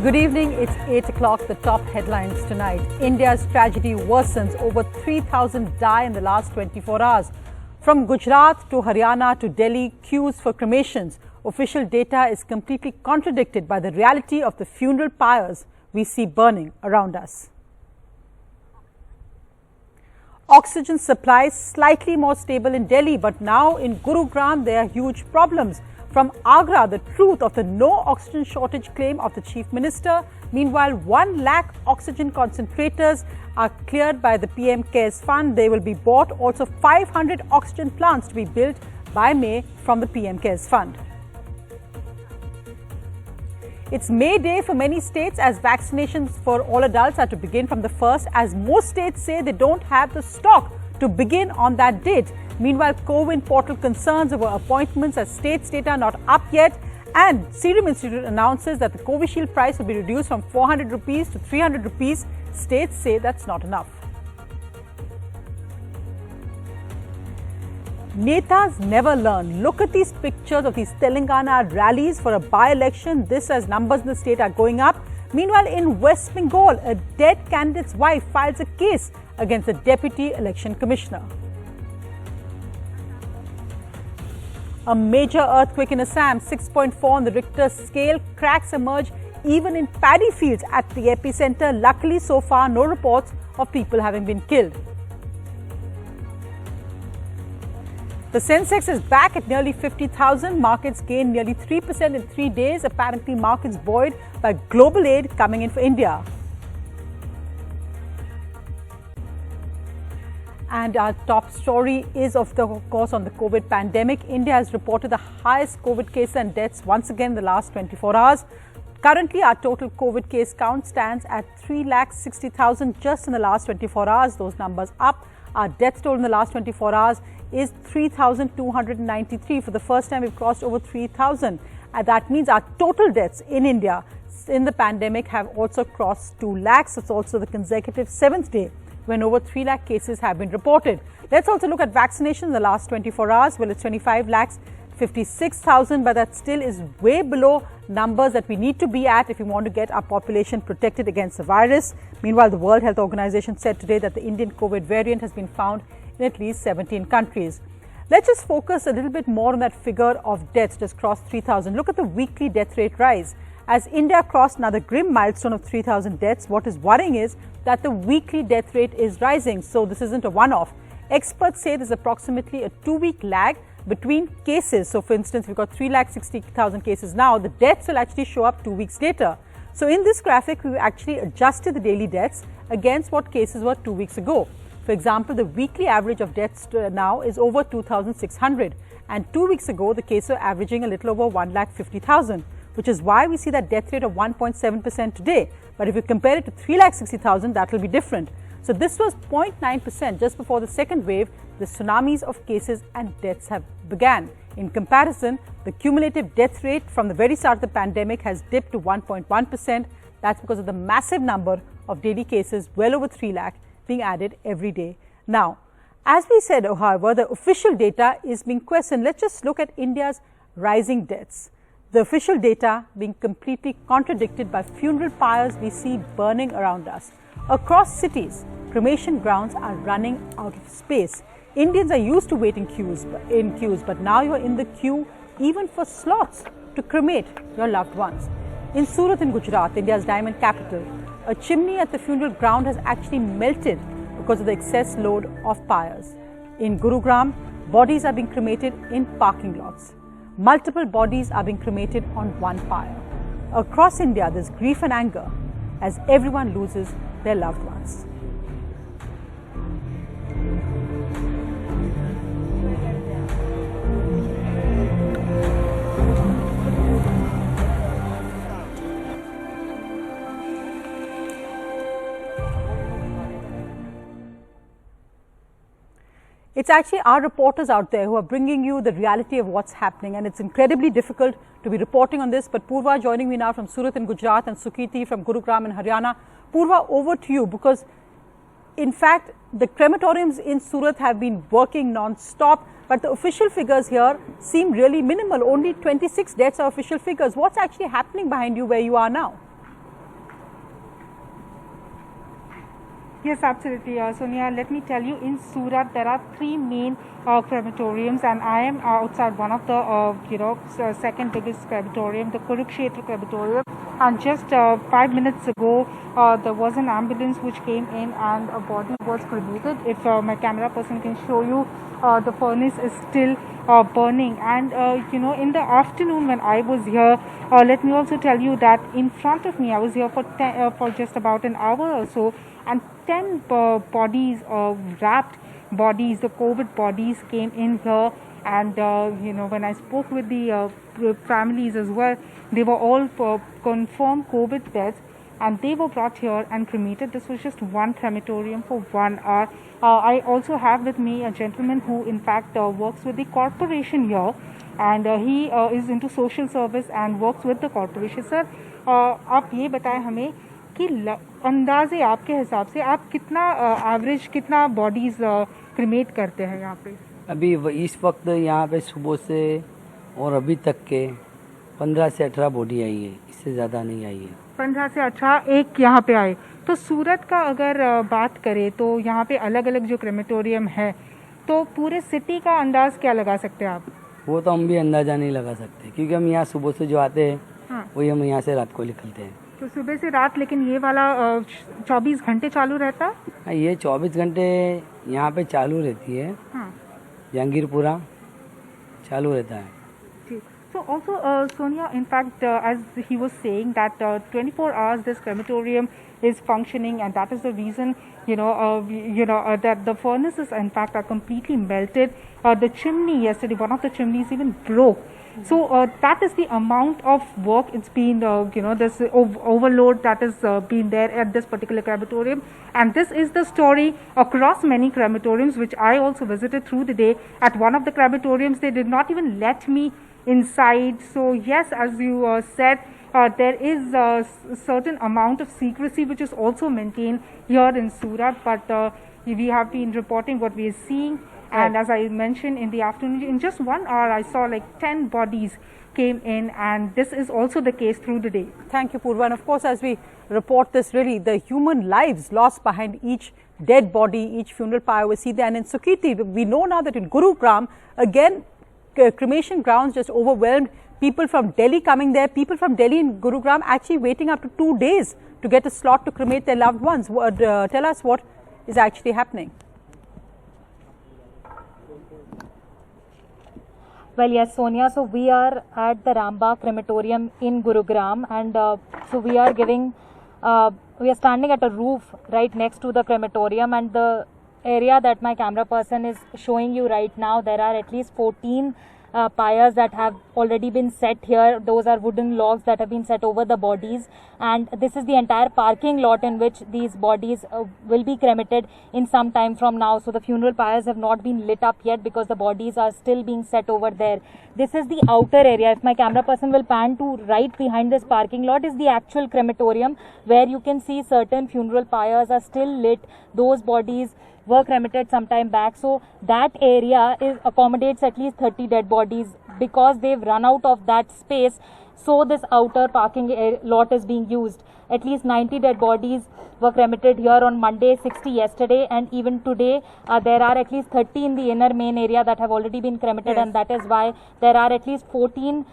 Good evening, it's 8 o'clock. The top headlines tonight. India's tragedy worsens. Over 3,000 die in the last 24 hours. From Gujarat to Haryana to Delhi, queues for cremations. Official data is completely contradicted by the reality of the funeral pyres we see burning around us. Oxygen supplies slightly more stable in Delhi, but now in Gurugram there are huge problems. From Agra, the truth of the no oxygen shortage claim of the Chief Minister. Meanwhile, 1 lakh oxygen concentrators are cleared by the PM Cares Fund. They will be bought. Also, 500 oxygen plants to be built by May from the PM Cares Fund. It's May Day for many states as vaccinations for all adults are to begin from the 1st, as most states say they don't have the stock to begin on that date. Meanwhile, Co-win portal concerns over appointments as states' data not up yet, and Serum Institute announces that the Covishield price will be reduced from 400 rupees to 300 rupees. States say that's not enough. Netas never learn. Look at these pictures of these Telangana rallies for a by-election. This as numbers in the state are going up. Meanwhile, in West Bengal, a dead candidate's wife files a case against the Deputy Election Commissioner. A major earthquake in Assam, 6.4 on the Richter scale. Cracks emerge even in paddy fields at the epicenter. Luckily, so far, no reports of people having been killed. The Sensex is back at nearly 50,000. Markets gained nearly 3% in 3 days. Apparently, markets buoyed by global aid coming in for India. And our top story is, of course, on the COVID pandemic. India has reported the highest COVID cases and deaths once again in the last 24 hours. Currently, our total COVID case count stands at 3,60,000 just in the last 24 hours. Those numbers up. Our death toll in the last 24 hours is 3,293. For the first time, we've crossed over 3,000. And that means our total deaths in India in the pandemic have also crossed 2 lakhs. It's also the consecutive 7th day when over 3 lakh cases have been reported. Let's also look at vaccination in the last 24 hours. Well, it's 25 lakhs 56,000, but that still is way below numbers that we need to be at if we want to get our population protected against the virus. Meanwhile, the World Health Organization said today that the Indian COVID variant has been found in at least 17 countries. Let's just focus a little bit more on that figure of deaths just crossed 3,000. Look at the weekly death rate rise. As India crossed another grim milestone of 3,000 deaths, what is worrying is that the weekly death rate is rising. So this isn't a one-off. Experts say there's approximately a 2-week lag between cases. So for instance, we've got 3,60,000 cases now. The deaths will actually show up 2 weeks later. So in this graphic, we've actually adjusted the daily deaths against what cases were 2 weeks ago. For example, the weekly average of deaths now is over 2,600. And 2 weeks ago, the cases were averaging a little over 1,50,000. Which is why we see that death rate of 1.7% today. But if you compare it to 3,60,000, that will be different. So this was 0.9% just before the second wave. The tsunamis of cases and deaths have began. In comparison, the cumulative death rate from the very start of the pandemic has dipped to 1.1%. That's because of the massive number of daily cases, well over 3 lakh, being added every day. Now, as we said, however, the official data is being questioned. Let's just look at India's rising deaths. The official data being completely contradicted by funeral pyres we see burning around us. Across cities, cremation grounds are running out of space. Indians are used to waiting in queues, but now you're in the queue even for slots to cremate your loved ones. In Surat in Gujarat, India's diamond capital, a chimney at the funeral ground has actually melted because of the excess load of pyres. In Gurugram, bodies are being cremated in parking lots. Multiple bodies are being cremated on one pyre. Across India, there's grief and anger as everyone loses their loved ones. It's actually our reporters out there who are bringing you the reality of what's happening, and it's incredibly difficult to be reporting on this. But Purva joining me now from Surat in Gujarat and Sukirti from Gurugram in Haryana. Purva, over to you, because in fact, the crematoriums in Surat have been working non-stop, but the official figures here seem really minimal. Only 26 deaths are official figures. What's actually happening behind you where you are now? Yes, absolutely, Sonia. Let me tell you, in Surat there are three main crematoriums, and I am outside one of the second biggest crematorium, the Kurukshetra crematorium. And just 5 minutes ago, there was an ambulance which came in, and a body was cremated. If my camera person can show you, the furnace is still burning. And in the afternoon when I was here, let me also tell you that in front of me, I was here for just about an hour or so, and 10 bodies, wrapped bodies, the COVID bodies came in here. And when I spoke with the families as well, they were all confirmed COVID deaths, and they were brought here and cremated. This was just one crematorium for 1 hour. I also have with me a gentleman who in fact works with the corporation here, and he is into social service and works with the corporation. Sir, आप ये बताएं हमें कि अंदाजे आपके हिसाब से आप कितना एवरेज कितना बॉडीज क्रिमेट करते हैं यहाँ पे? अभी इस वक्त यहाँ पे सुबह से और अभी तक के 15 से 18 बॉडी आई है, इससे ज़्यादा नहीं आई है। 15 से 18 एक यहाँ पे आए। तो सूरत का अगर बात करें तो यहाँ पे अलग अलग जो क्रेमेटोरियम है, तो पूरे सिटी का अंदाज क्या लगा सकते हैं आप? वो तो हम भी अंदाज़ा नहीं लगा सकते, क्योंकि हम यहाँ सुबह से जो आते हैं वही हम यहाँ से रात को निकलते हैं। तो सुबह से रात, लेकिन ये वाला 24 घंटे चालू रहता है? ये 24 घंटे यहाँ पे चालू रहती है। जहांगीरपुरा चालू रहता है। So also, Sonia, in fact, as he was saying that 24 hours this crematorium is functioning, and that is the reason, that the furnaces in fact are completely melted. The chimney yesterday, one of the chimneys even broke. So that is the amount of work it's been, this overload that is been there at this particular crematorium. And this is the story across many crematoriums, which I also visited through the day. At one of the crematoriums, they did not even let me inside. So yes, as you said, there is a certain amount of secrecy which is also maintained here in Surat, but we have been reporting what we are seeing. And as I mentioned in the afternoon, in just 1 hour, I saw like 10 bodies came in, and this is also the case through the day. Thank you, Purva. And of course, as we report this, really, the human lives lost behind each dead body, each funeral pyre we see there. And in Sukirti, we know now that in Gurugram, again, cremation grounds just overwhelmed. People from Delhi coming there, people from Delhi and Gurugram actually waiting up to 2 days to get a slot to cremate their loved ones. Tell us what is actually happening. Well, yes, Sonia. So we are at the Ramba crematorium in Gurugram, and so we are giving, we are standing at a roof right next to the crematorium, and the area that my camera person is showing you right now, there are at least 14 pyres that have already been set here. Those are wooden logs that have been set over the bodies, and this is the entire parking lot in which these bodies will be cremated in some time from now. So the funeral pyres have not been lit up yet because the bodies are still being set over there. This is the outer area. If my camera person will pan to right behind this parking lot is the actual crematorium, where you can see certain funeral pyres are still lit. Those bodies were cremated some time back. So that area accommodates at least 30 dead bodies. Because they've run out of that space, so this outer parking lot is being used. At least 90 dead bodies were cremated here on Monday, 60 yesterday, and even today there are at least 30 in the inner main area that have already been cremated, and that is why there are at least 14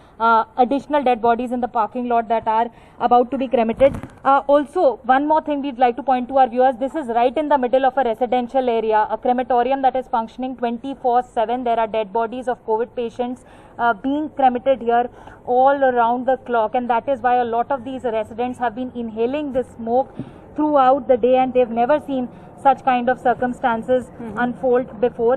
additional dead bodies in the parking lot that are about to be cremated. Also, one more thing we'd like to point to our viewers, this is right in the middle of a residential area, a crematorium that is functioning 24/7. There are dead bodies of COVID patients being cremated here all around the clock, and that is why a lot of these residents have been inhaling this smoke throughout the day, and they've never seen such kind of circumstances unfold before.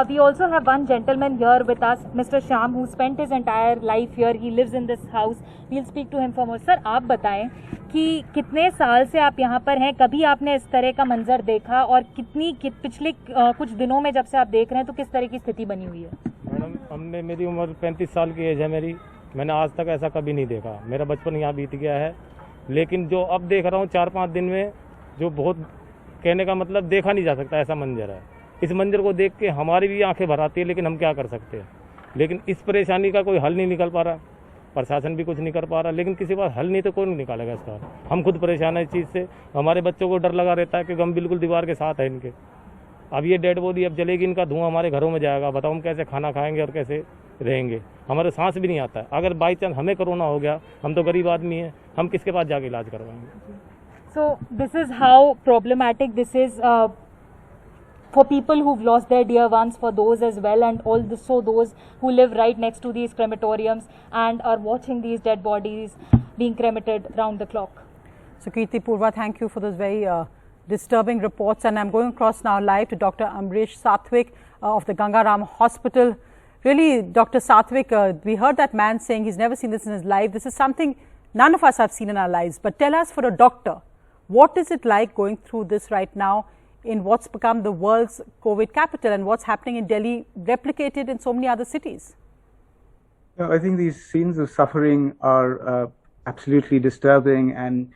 We also have one gentleman here with us, Mr. Shyam, who spent his entire life here. He lives in this house. We'll speak to him for more. Sir, आप बताएं कि कितने साल से आप यहाँ पर हैं, कभी आपने इस तरह का मंजर देखा, और पिछले कुछ दिनों में जब से आप देख रहे हैं तो किस तरह की स्थिति बनी हुई है? मैडम, मेरी उम्र 35 साल की एज है मेरी। मैंने आज तक ऐसा कभी नहीं देखा। मेरा बचपन यहाँ बीत गया है, लेकिन जो अब देख रहा हूँ 4-5 दिन में, जो बहुत कहने का मतलब देखा नहीं जा सकता ऐसा मंजर है। इस मंजर को देख के हमारी भी आंखें भर आती है, लेकिन हम क्या कर सकते हैं। लेकिन इस परेशानी का कोई हल नहीं निकल पा रहा, प्रशासन भी कुछ नहीं कर पा रहा, लेकिन किसी बात हल नहीं तो कौन निकालेगा इसका। हम खुद परेशान है इस चीज़ से, हमारे बच्चों को डर लगा रहता है कि हम बिल्कुल दीवार के साथ है इनके। अब ये डेड बॉडी अब जलेगी, इनका धुआं हमारे घरों में जाएगा, बताओ हम कैसे खाना खाएंगे और कैसे रहेंगे। हमारे सांस भी नहीं आता है। अगर बाई चांस हमें कोरोना हो गया, हम तो गरीब आदमी हैं, हम किसके पास जाके इलाज करवाएंगे। So this is how problematic this is for people who've lost their dear ones, for those as well, and also those who live right next to these crematoriums and are watching these dead bodies being cremated round the clock. So Kirti, Purva, thank you for those very disturbing reports, and I'm going across now live to Dr. Amrish Satwik of the Gangaram Hospital. Really, Dr. Satwik, we heard that man saying he's never seen this in his life. This is something none of us have seen in our lives. But tell us, for a doctor, what is it like going through this right now in what's become the world's COVID capital, and what's happening in Delhi replicated in so many other cities? I think these scenes of suffering are absolutely disturbing, and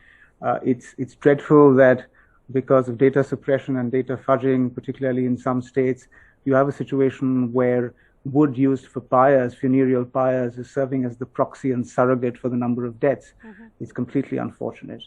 it's dreadful that because of data suppression and data fudging, particularly in some states, you have a situation where wood used for pyres, funereal pyres, is serving as the proxy and surrogate for the number of deaths. It's completely unfortunate.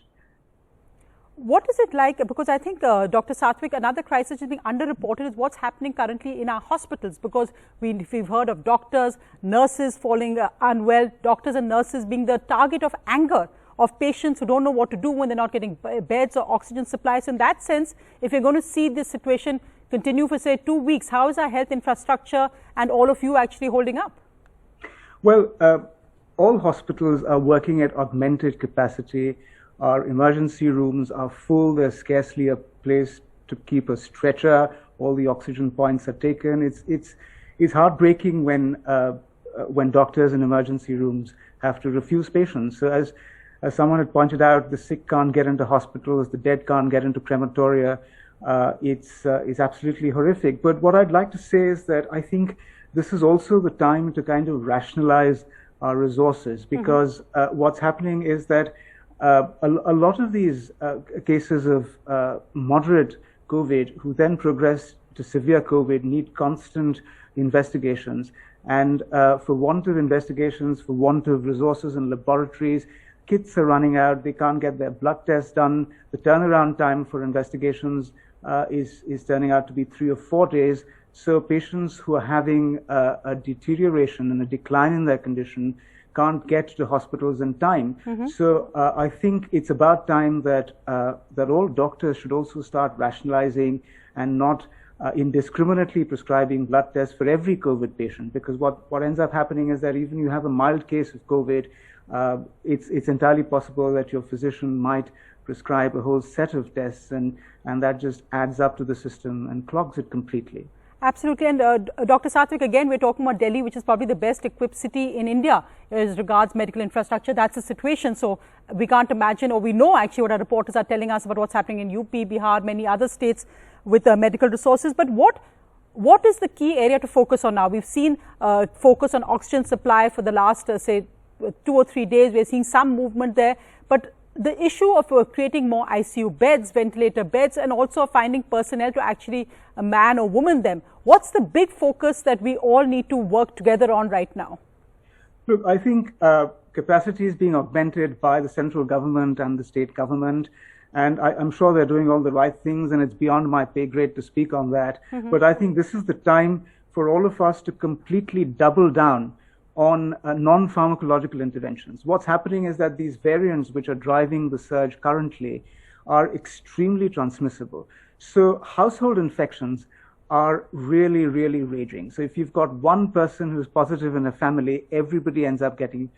What is it like? Because I think, Dr. Satwik, another crisis which is being underreported is what's happening currently in our hospitals, because we've heard of doctors, nurses falling unwell, doctors and nurses being the target of anger of patients who don't know what to do when they're not getting beds or oxygen supplies. So in that sense, if you're going to see this situation continue for, say, 2 weeks, how is our health infrastructure and all of you actually holding up? Well, all hospitals are working at augmented capacity. Our emergency rooms are full. There's scarcely a place to keep a stretcher. All the oxygen points are taken. It's heartbreaking when doctors in emergency rooms have to refuse patients. So as someone had pointed out, the sick can't get into hospitals, the dead can't get into crematoria. It's absolutely horrific. But what I'd like to say is that I think this is also the time to kind of rationalize our resources, because what's happening is that a lot of these cases of moderate COVID who then progress to severe COVID need constant investigations. And for want of investigations, for want of resources in laboratories, kits are running out, they can't get their blood tests done. The turnaround time for investigations is turning out to be 3 or 4 days. So patients who are having a deterioration and a decline in their condition can't get to hospitals in time. So I think it's about time that that all doctors should also start rationalizing and not indiscriminately prescribing blood tests for every COVID patient, because what ends up happening is that even you have a mild case of COVID, it's entirely possible that your physician might prescribe a whole set of tests, and that just adds up to the system and clogs it completely. Absolutely. And Dr. Satwik, again, we're talking about Delhi, which is probably the best equipped city in India as regards medical infrastructure. That's the situation. So we can't imagine, or we know actually what our reporters are telling us about what's happening in UP, Bihar, many other states with medical resources. But what is the key area to focus on now? We've seen focus on oxygen supply for the last, say, 2 or 3 days. We're seeing some movement there. But the issue of creating more ICU beds, ventilator beds, and also finding personnel to actually man or woman them. What's the big focus that we all need to work together on right now? Look, I think capacity is being augmented by the central government and the state government. And I'm sure they're doing all the right things, and it's beyond my pay grade to speak on that. But I think this is the time for all of us to completely double down on non-pharmacological interventions. What's happening is that these variants which are driving the surge currently are extremely transmissible. So household infections are really, really raging. So if you've got one person who's positive in a family, everybody ends up getting,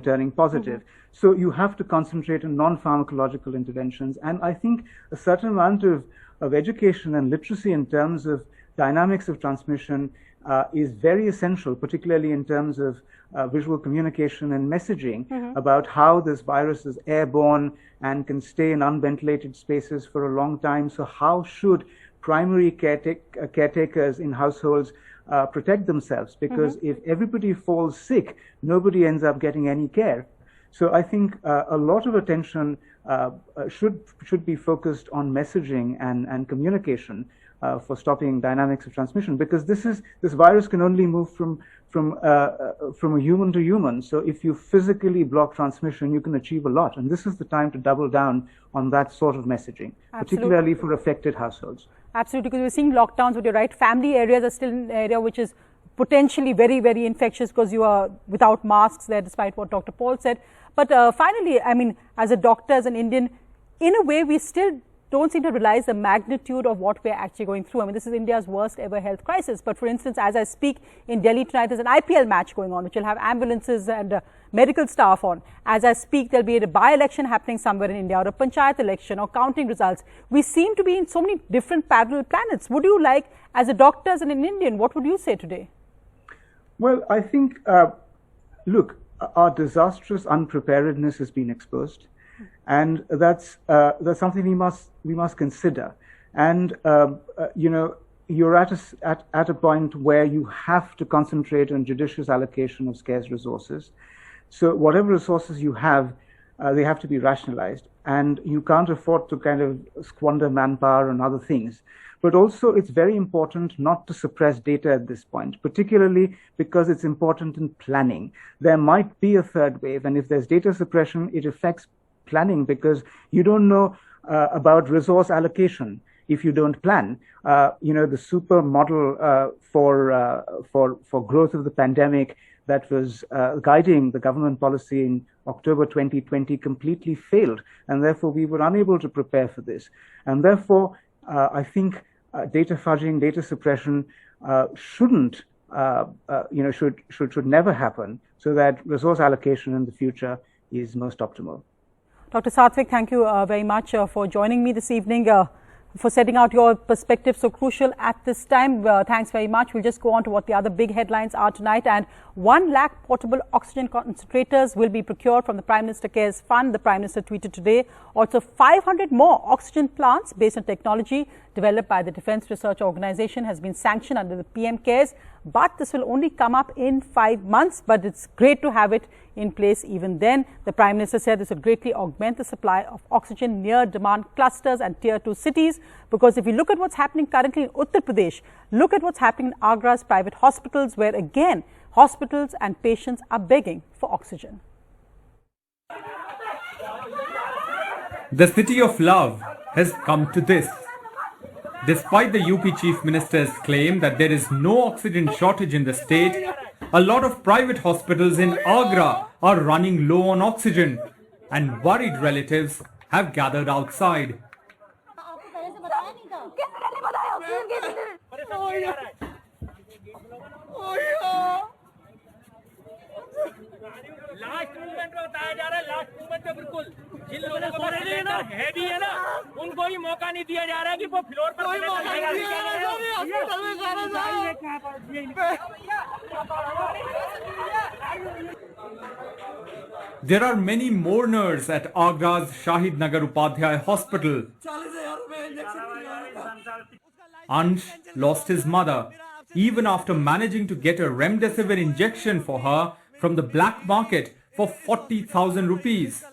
turning positive. So you have to concentrate on non-pharmacological interventions. And I think a certain amount of education and literacy in terms of dynamics of transmission is very essential, particularly in terms of visual communication and messaging about how this virus is airborne and can stay in unventilated spaces for a long time. So how should primary caretakers in households protect themselves? Because if everybody falls sick, nobody ends up getting any care. So I think a lot of attention should be focused on messaging and communication for stopping dynamics of transmission, because this virus can only move from a human to human. So if you physically block transmission, you can achieve a lot. And this is the time to double down on that sort of messaging, particularly for affected households. Absolutely, because we're seeing lockdowns, but you're right, family areas are still an area which is potentially very, very infectious because you are without masks there, despite what Dr. Paul said. But finally, I mean, as a doctor, as an Indian, in a way, we still don't seem to realize the magnitude of what we're actually going through. I mean, this is India's worst ever health crisis. But for instance, as I speak, in Delhi tonight, there's an IPL match going on, which will have ambulances and medical staff on. As I speak, there'll be a by-election happening somewhere in India, or a panchayat election, or counting results. We seem to be in so many different parallel planets. Would you like, as a doctor, as an Indian, what would you say today? Well, I think, look, our disastrous unpreparedness has been exposed. And that's something we must consider. And you know, you're at a point where you have to concentrate on judicious allocation of scarce resources. So whatever resources you have, they have to be rationalized, and you can't afford to kind of squander manpower and other things. But also, it's very important not to suppress data at this point, particularly because it's important in planning. There might be a third wave, and if there's data suppression, it affects planning, because you don't know about resource allocation if you don't plan. You know, the super model for growth of the pandemic that was guiding the government policy in October 2020 completely failed, and therefore we were unable to prepare for this. And therefore, I think data fudging, data suppression shouldn't, you know, should never happen, so that resource allocation in the future is most optimal. Dr. Satwik, thank you very much for joining me this evening, for setting out your perspective so crucial at this time. Thanks very much. We'll just go on to what the other big headlines are tonight. And 1 lakh portable oxygen concentrators will be procured from the Prime Minister Cares Fund, the Prime Minister tweeted today. Also, 500 more oxygen plants based on technology developed by the Defence Research Organisation has been sanctioned under the PM Cares. But this will only come up in 5 months. But it's great to have it in place even then. The Prime Minister said this would greatly augment the supply of oxygen near demand clusters and tier 2 cities. Because if you look at what's happening currently in Uttar Pradesh, look at what's happening in Agra's private hospitals, where again, hospitals and patients are begging for oxygen. The city of love has come to this. Despite the UP Chief Minister's claim that there is no oxygen shortage in the state, a lot of private hospitals in Agra are running low on oxygen, and worried relatives have gathered outside. Last movement में बताया जा रहा है, last movement में बिल्कुल जिन लोगों को cylinder heavy है ना, उनको भी मौका नहीं दिया जा रहा है कि वो फ्लोर पर There are many mourners at Agra's Shahid Nagar Upadhyay Hospital. Ansh lost his mother even after managing to get a remdesivir injection for her from the black market for 40,000 rupees.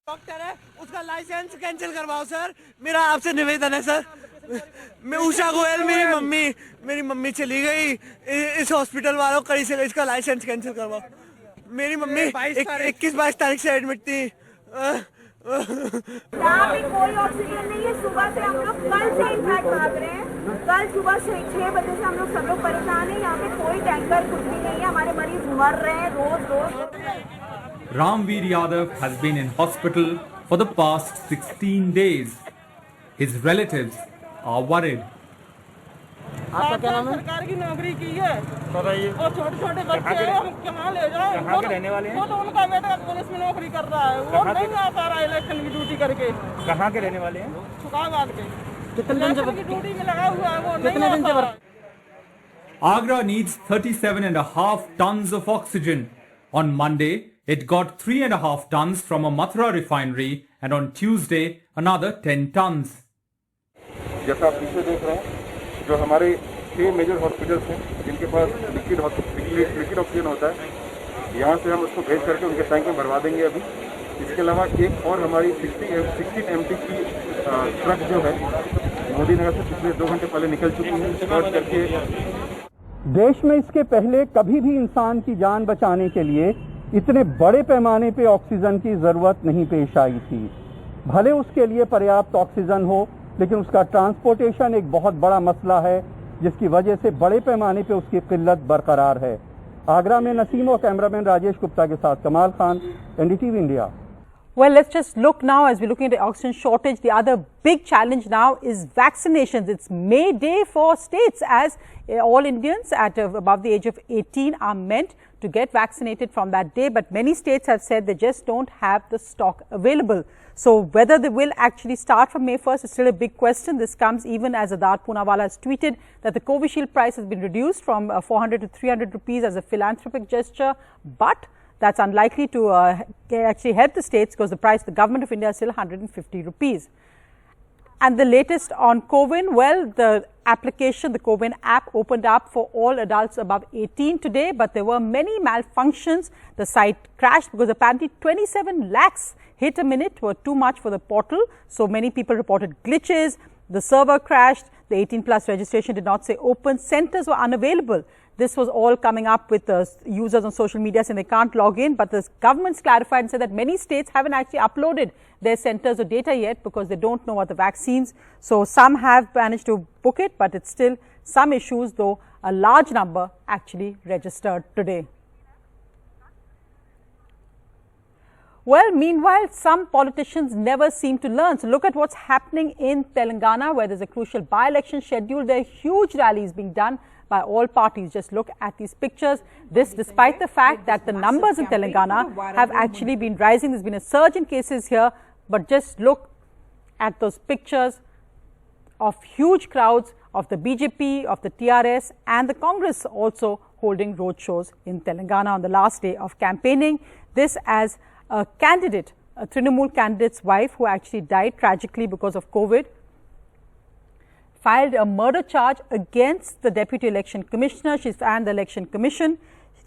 Doctor है, उसका licence cancel करवाओ sir, मेरा आपसे निवेदन है sir. मैं उषा गोयल, मेरी mummy चली गई इस हॉस्पिटल वालों कड़ी से, इसका लाइसेंस कैंसिल करवाओ। मेरी मम्मी 21-22 तारीख से एडमिट थी। यहाँ पे कोई ऑक्सीजन नहीं है। सुबह से हम लोग कल से इनफैक्ट भाग रहे हैं, कल सुबह से 6 बजे से हम लोग सब लोग परेशान हैं। यहाँ पे कोई टैंकर कुछ भी नहीं है, हमारे मरीज मर रहे हैं रोज। Ramveer Yadav has been in hospital for the past 16 days. His relatives are worried. आपका क्या नाम है? सरकार की नौकरी की है और छोटे-छोटे बच्चे हैं, हम कहाँ ले जाएं? कहाँ के रहने वाले हैं? वो तो उनका बेटा पुलिस में नौकरी कर रहा है, वो नहीं आ पा रहा है इलेक्शन की ड्यूटी करके। कहाँ के रहने वाले हैं? शुकाबाद के। कितने दिन से ड्यूटी में लगा हुआ है, वो नहीं आ पा रहा है। Agra needs 37.5 tons of oxygen. On Monday, it got 3.5 tons from a Mathura refinery, and on Tuesday, another 10 tons. जैसा आप पीछे देख रहे हैं, जो हमारे 6 मेजर हॉस्पिटल्स हैं जिनके पास लिक्विड ऑक्सीजन होता है, यहाँ से हम उसको भेज करके उनके टैंक में भरवा देंगे अभी। इसके अलावा एक और हमारी 16 MT की ट्रक जो है मोदी नगर से पिछले 2 घंटे पहले निकल चुकी है, स्टार्ट करके देश में इसके पहले कभी भी इंसान की जान बचाने के लिए इतने बड़े पैमाने पे ऑक्सीजन की जरूरत नहीं पेश आई थी। भले उसके लिए पर्याप्त ऑक्सीजन हो, लेकिन उसका ट्रांसपोर्टेशन एक बहुत बड़ा मसला है, जिसकी वजह से बड़े पैमाने पे उसकी किल्लत बरकरार है। आगरा में नसीम और कैमरामैन राजेश गुप्ता के साथ कमाल Khan, NDTV India. Well, let's just look now as we're looking at the oxygen shortage. The other big challenge now is vaccinations. It's May Day for states, as all Indians at above the age of 18 are meant to get vaccinated from that day. But many states have said they just don't have the stock available. So whether they will actually start from May 1st is still a big question. This comes even as Adar Poonawala has tweeted that the Covishield price has been reduced from 400 to 300 rupees as a philanthropic gesture. But that's unlikely to actually help the states, because the price of the government of India is still 150 rupees. And the latest on CoWIN, well, the application, the CoWIN app opened up for all adults above 18 today, but there were many malfunctions. The site crashed because apparently 27 lakhs hit a minute were too much for the portal. So many people reported glitches. The server crashed. The 18 plus registration did not say open. Centers were unavailable. This was all coming up with the users on social media saying they can't log in, but the government's clarified and said that many states haven't actually uploaded their centers or data yet because they don't know what the vaccines. So some have managed to book it, but it's still some issues, though a large number actually registered today. Well, meanwhile, some politicians never seem to learn. So look at what's happening in Telangana, where there's a crucial by-election scheduled. There are huge rallies being done by all parties. Just look at these pictures. This despite the fact that the numbers in Telangana have actually been rising. There's been a surge in cases here, but just look at those pictures of huge crowds of the BJP, of the TRS and the Congress also holding roadshows in Telangana on the last day of campaigning. This as a candidate, a Trinamool candidate's wife who actually died tragically because of COVID, filed a murder charge against the Deputy Election Commissioner and the Election Commission.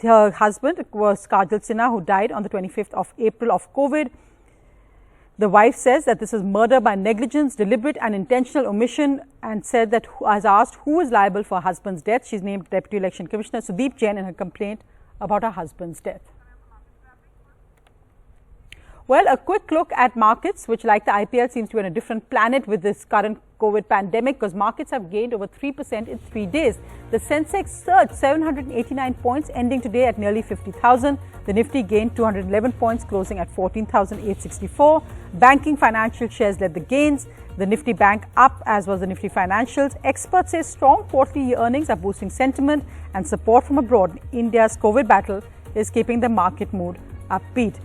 Her husband was Kajal Sinha, who died on the 25th of April of COVID. The wife says that this is murder by negligence, deliberate and intentional omission, and said that, as asked who is liable for her husband's death, she's named Deputy Election Commissioner Sudeep Jain in her complaint about her husband's death. Well, a quick look at markets, which like the IPL seems to be on a different planet with this current COVID pandemic, because markets have gained over 3% in 3 days. The Sensex surged 789 points, ending today at nearly 50,000. The Nifty gained 211 points, closing at 14,864. Banking financial shares led the gains. The Nifty Bank up, as was the Nifty Financials. Experts say strong quarterly earnings are boosting sentiment, and support from abroad. India's COVID battle is keeping the market mood upbeat.